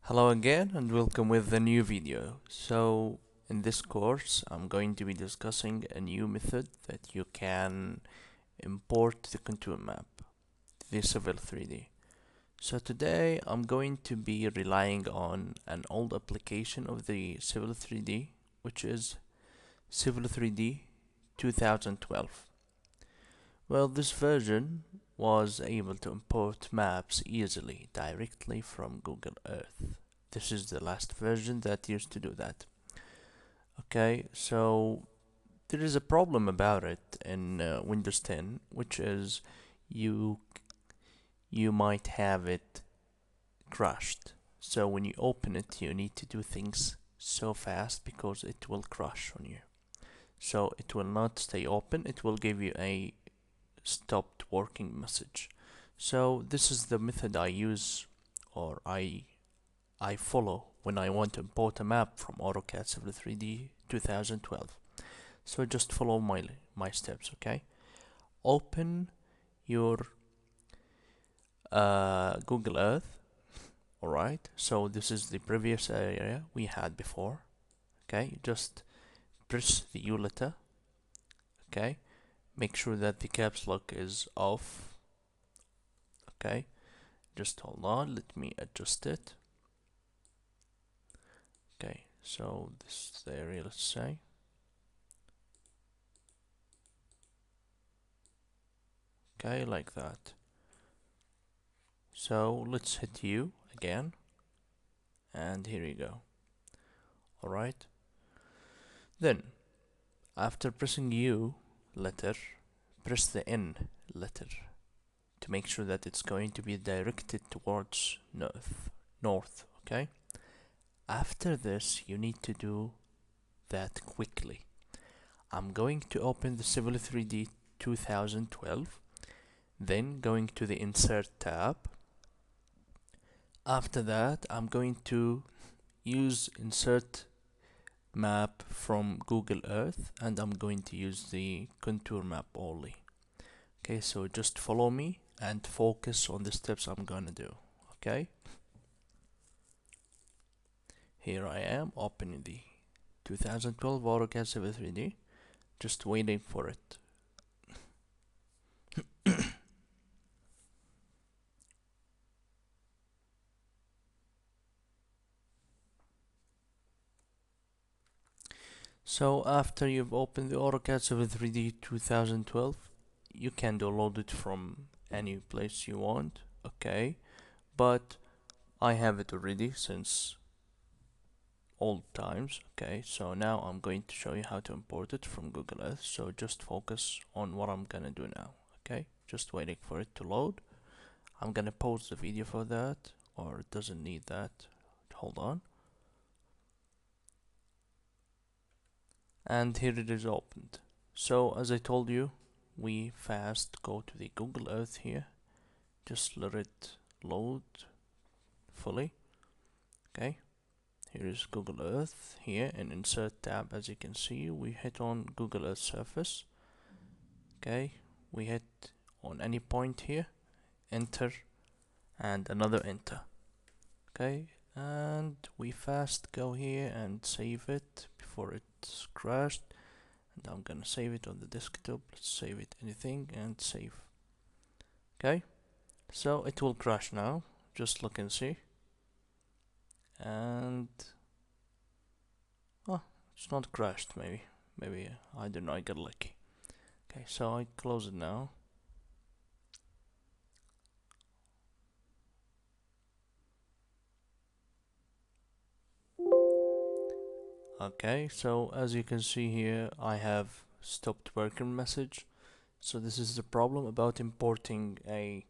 Hello again and welcome with the new video. So in this course I'm going to be discussing a new method that you can import the contour map, the Civil 3D. So today I'm going to be relying on an old application of the Civil 3D, which is Civil 3D 2012. Well, this version was able to import maps easily directly from Google Earth. This is the last version that used to do that. Okay, so there is a problem about it in Windows 10, which is you you might have it crashed. So when you open it, you need to do things so fast because it will crash on you. So it will not stay open. It will give you a stopped working message. So this is the method I use or I follow when I want to import a map from Autocad Civil 3D 2012. So just follow my steps, okay? Open your Google Earth, alright? So this is the previous area we had before, okay? Just press the U letter, okay? Make sure that the caps lock is off, okay? Just hold on, let me adjust it. Okay, so this is the area, let's say. Okay, like that. So let's hit U again, and here you go. Alright. Then, after pressing U letter, press the N letter to make sure that it's going to be directed towards north, okay? After this, you need to do that quickly. I'm going to open the Civil 3D 2012, then going to the Insert tab. After that, I'm going to use Insert Map from Google Earth, and I'm going to use the contour map only. Okay, so just follow me and focus on the steps I'm gonna do. Okay, here I am opening the 2012 AutoCAD Civil 3D, just waiting for it. So after you've opened the AutoCAD Civil 3D 2012, you can download it from any place you want, okay? But I have it already since old times, okay? So now I'm going to show you how to import it from Google Earth. So just focus on what I'm gonna do now, okay? Just waiting for it to load. I'm gonna pause the video for that, or it doesn't need that. Hold on. And here it is opened. So as I told you, we fast go to the Google Earth here. Just let it load fully. Okay. Here is Google Earth here in Insert tab. As you can see, we hit on Google Earth surface. Okay. We hit on any point here, enter, and another enter. Okay. And we fast go here and save it before it's crashed. And I'm gonna save it on the desktop. Let's save it anything and save. Okay, so it will crash now. Just look and see. And oh, it's not crashed. Maybe I don't know. I got lucky. Okay, so I close it now. Okay, so as you can see here, I have stopped working message. So this is the problem about importing a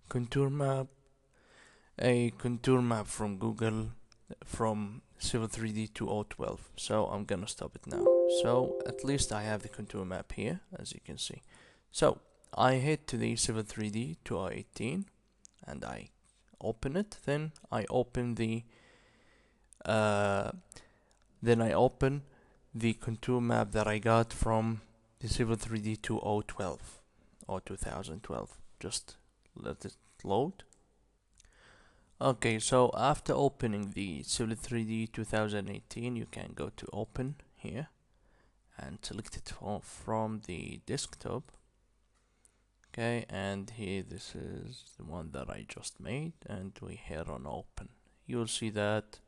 contour map from Google from Civil 3D to O12. So I'm gonna stop it now. So at least I have the contour map here, as you can see. So I head to the Civil 3D 2018 and I open it. Then I open the contour map that I got from the Civil 3D 2012 or 2012. Just let it load. Okay, so after opening the Civil 3D 2018, you can go to Open here and select it from the desktop. Okay, and here this is the one that I just made, and we hit on Open. You'll see that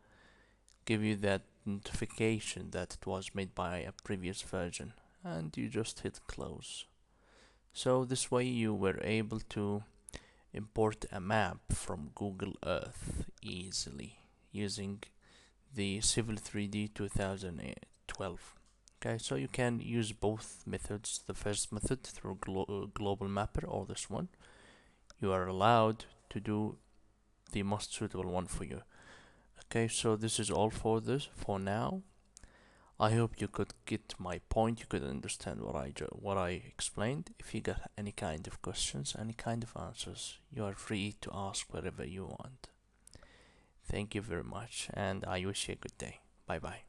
give you that notification that it was made by a previous version, and you just hit Close. So this way you were able to import a map from Google Earth easily using the Civil 3D 2012. Okay, so you can use both methods. The first method through Global Mapper, or this one. You are allowed to do the most suitable one for you. Okay, so this is all for this for now. I hope you could get my point. You could understand what I explained. If you got any kind of questions, any kind of answers, you are free to ask wherever you want. Thank you very much, and I wish you a good day. Bye bye.